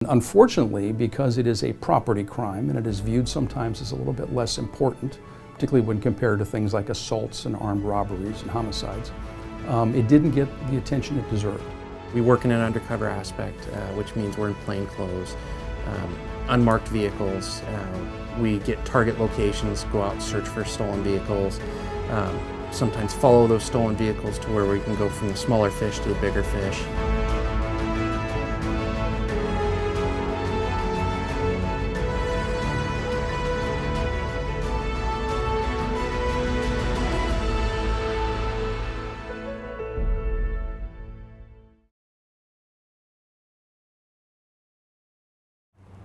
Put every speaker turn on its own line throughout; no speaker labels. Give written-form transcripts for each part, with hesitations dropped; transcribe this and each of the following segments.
unfortunately, because it is a property crime and it is viewed sometimes as a little bit less important, particularly when compared to things like assaults and armed robberies and homicides, it didn't get the attention it deserved.
We work in an undercover aspect, which means we're in plain clothes, unmarked vehicles. We get target locations, go out and search for stolen vehicles, sometimes follow those stolen vehicles to where we can go from the smaller fish to the bigger fish.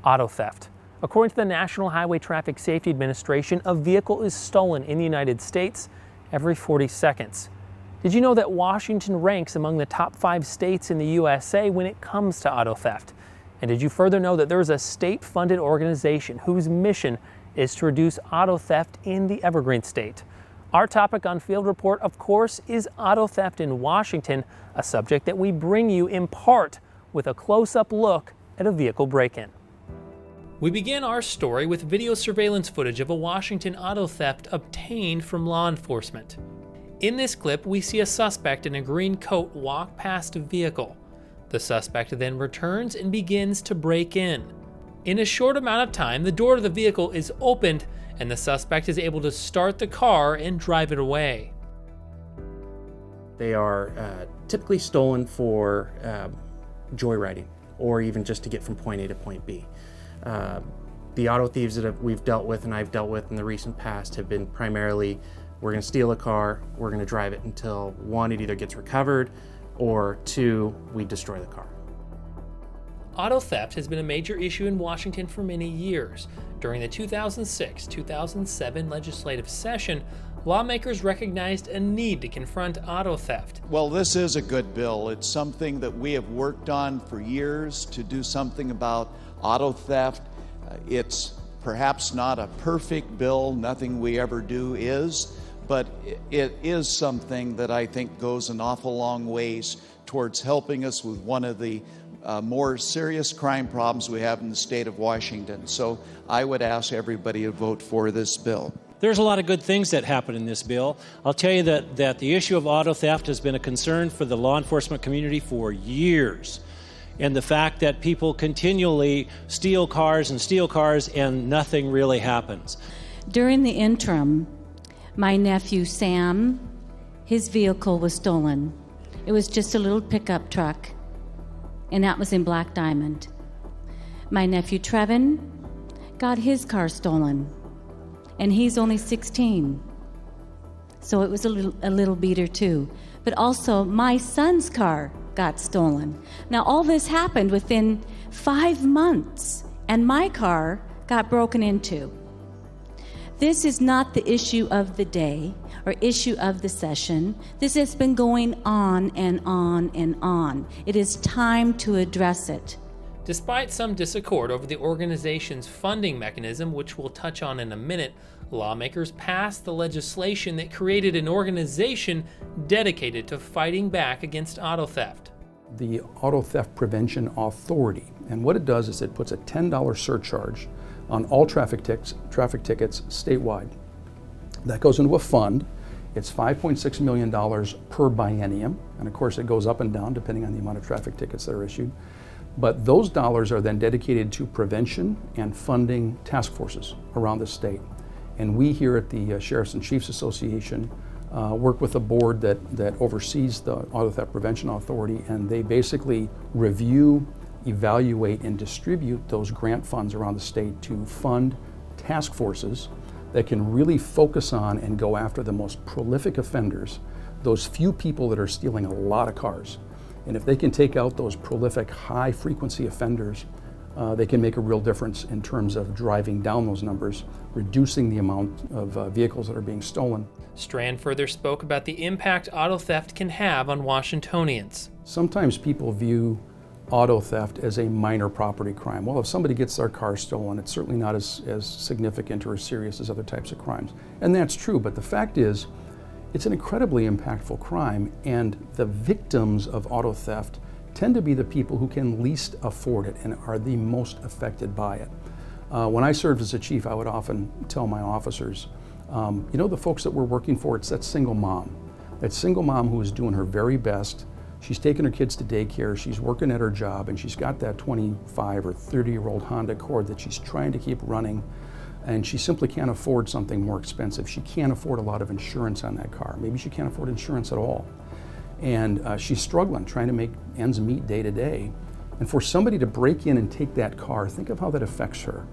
Auto theft. According to the National Highway Traffic Safety Administration, a vehicle is stolen in the United States every 40 seconds. Did you know that Washington ranks among the top 5 states in the USA when it comes to auto theft? And did you further know that there is a state-funded organization whose mission is to reduce auto theft in the Evergreen State? Our topic on Field Report, of course, is auto theft in Washington, a subject that we bring you in part with a close-up look at a vehicle break-in. We begin our story with video surveillance footage of a Washington auto theft obtained from law enforcement. In this clip, we see a suspect in a green coat walk past a vehicle. The suspect then returns and begins to break in. In a short amount of time, the door to the vehicle is opened and the suspect is able to start the car and drive it away.
They are typically stolen for joyriding or even just to get from point A to point B. The auto thieves that we've dealt with and I've dealt with in the recent past have been primarily, we're going to steal a car, we're going to drive it until 1, it either gets recovered, or 2, we destroy the car.
Auto theft has been a major issue in Washington for many years. During the 2006-2007 legislative session, lawmakers recognized a need to confront auto theft.
Well, this is a good bill. It's something that we have worked on for years to do something about auto theft. It's perhaps not a perfect bill, nothing we ever do is, but it is something that I think goes an awful long ways towards helping us with one of the more serious crime problems we have in the state of Washington. So I would ask everybody to vote for this bill.
There's a lot of good things that happen in this bill. I'll tell you that the issue of auto theft has been a concern for the law enforcement community for years. And the fact that people continually steal cars and nothing really happens.
During the interim, my nephew Sam, his vehicle was stolen. It was just a little pickup truck, and that was in Black Diamond. My nephew Trevin got his car stolen, and he's only 16. So it was a little beater too. But also my son's car got stolen. Now all this happened within 5 months, and my car got broken into. This is not the issue of the day or issue of the session. This has been going on and on and on. It is time to address it.
Despite some disaccord over the organization's funding mechanism, which we'll touch on in a minute, lawmakers passed the legislation that created an organization dedicated to fighting back against auto theft.
The Auto Theft Prevention Authority, and what it does is it puts a $10 surcharge on all traffic tickets statewide. That goes into a fund. It's $5.6 million per biennium, and of course it goes up and down depending on the amount of traffic tickets that are issued. But those dollars are then dedicated to prevention and funding task forces around the state. And we here at the Sheriffs and Chiefs Association work with a board that oversees the Auto Theft Prevention Authority, and they basically review, evaluate, and distribute those grant funds around the state to fund task forces that can really focus on and go after the most prolific offenders, those few people that are stealing a lot of cars. And if they can take out those prolific, high-frequency offenders, they can make a real difference in terms of driving down those numbers, reducing the amount of vehicles that are being stolen.
Strand further spoke about the impact auto theft can have on Washingtonians.
Sometimes people view auto theft as a minor property crime. Well, if somebody gets their car stolen, it's certainly not as significant or as serious as other types of crimes. And that's true, but the fact is, it's an incredibly impactful crime, and the victims of auto theft tend to be the people who can least afford it and are the most affected by it. When I served as a chief, I would often tell my officers, you know, the folks that we're working for, it's that single mom. That single mom who is doing her very best. She's taking her kids to daycare, she's working at her job, and she's got that 25 or 30-year-old Honda Accord that she's trying to keep running, and she simply can't afford something more expensive. She can't afford a lot of insurance on that car. Maybe she can't afford insurance at all. And she's struggling, trying to make ends meet day to day. And for somebody to break in and take that car, think of how that affects her.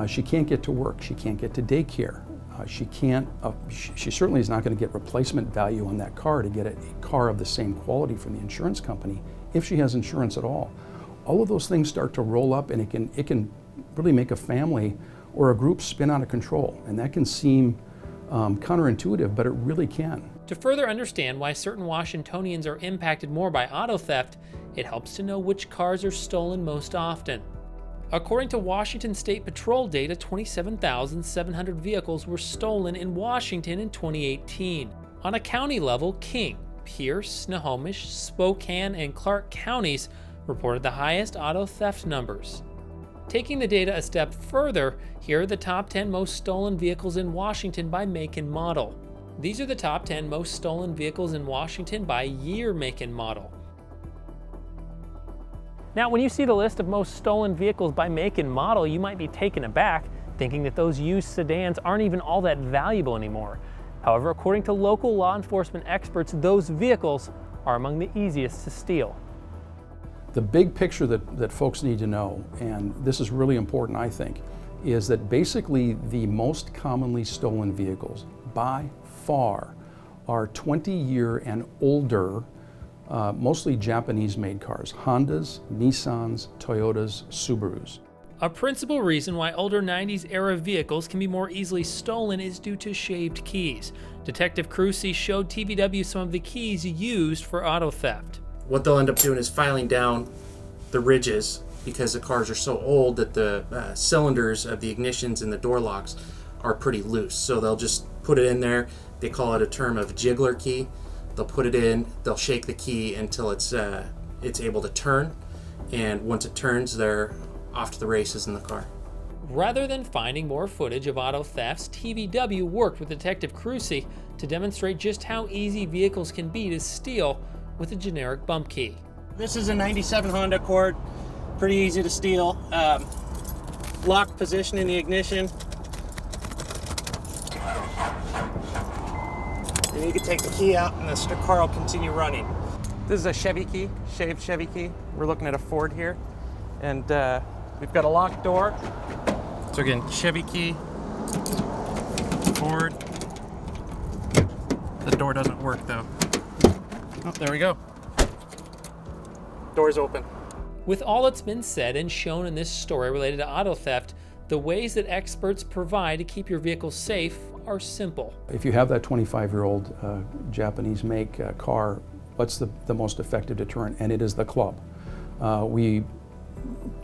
She can't get to work, she can't get to daycare. She certainly is not going to get replacement value on that car to get a car of the same quality from the insurance company if she has insurance at all. All of those things start to roll up, and it can really make a family or a group spin out of control. And that can seem counterintuitive, but it really can.
To further understand why certain Washingtonians are impacted more by auto theft, it helps to know which cars are stolen most often. According to Washington State Patrol data, 27,700 vehicles were stolen in Washington in 2018. On a county level, King, Pierce, Snohomish, Spokane, and Clark counties reported the highest auto theft numbers. Taking the data a step further, here are the top 10 most stolen vehicles in Washington by make and model. These are the top 10 most stolen vehicles in Washington by year, make, and model. Now, when you see the list of most stolen vehicles by make and model, you might be taken aback, thinking that those used sedans aren't even all that valuable anymore. However, according to local law enforcement experts, those vehicles are among the easiest to steal.
The big picture that folks need to know, and this is really important, I think, is that basically the most commonly stolen vehicles by far are 20-year and older, mostly Japanese-made cars, Hondas, Nissans, Toyotas, Subarus.
A principal reason why older 90s era vehicles can be more easily stolen is due to shaved keys. Detective Crucy showed TVW some of the keys used for auto theft.
What they'll end up doing is filing down the ridges because the cars are so old that the cylinders of the ignitions and the door locks are pretty loose. So they'll just put it in there. They call it a term of jiggler key. They'll put it in, they'll shake the key until it's able to turn, and once it turns, they're off to the races in the car.
Rather than finding more footage of auto thefts, TVW worked with Detective Crucy to demonstrate just how easy vehicles can be to steal with a generic bump key.
This is a 97 Honda Accord, pretty easy to steal. Lock position in the ignition. And you can take the key out and the car will continue running. This is a Chevy key, shaved Chevy key. We're looking at a Ford here. And we've got a locked door. So again, Chevy key, Ford. The door doesn't work though. Oh, there we go. Door's open.
With all that's been said and shown in this story related to auto theft, the ways that experts provide to keep your vehicle safe are simple.
If you have that 25-year-old Japanese make car, what's the most effective deterrent? And it is the club.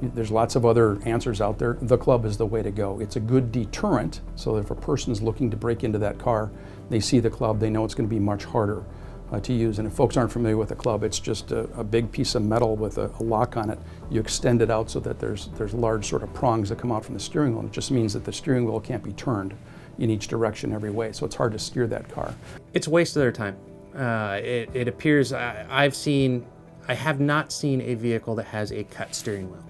There's lots of other answers out there. The club is the way to go. It's a good deterrent, so that if a person is looking to break into that car, they see the club, they know it's going to be much harder to use. And if folks aren't familiar with a club, it's just a big piece of metal with a lock on it. You extend it out so that there's large sort of prongs that come out from the steering wheel. It just means that the steering wheel can't be turned in each direction every way, so it's hard to steer that car.
It's a waste of their time. It appears I have not seen a vehicle that has a cut steering wheel.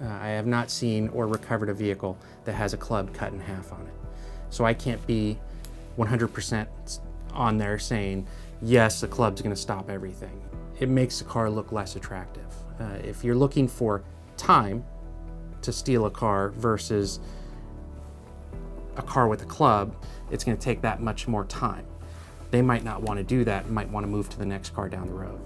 I have not seen or recovered a vehicle that has a club cut in half on it. So I can't be 100% on there saying, yes, the club's going to stop everything. It makes the car look less attractive. If you're looking for time to steal a car versus a car with a club, it's going to take that much more time. They might not want to do that, might want to move to the next car down the road.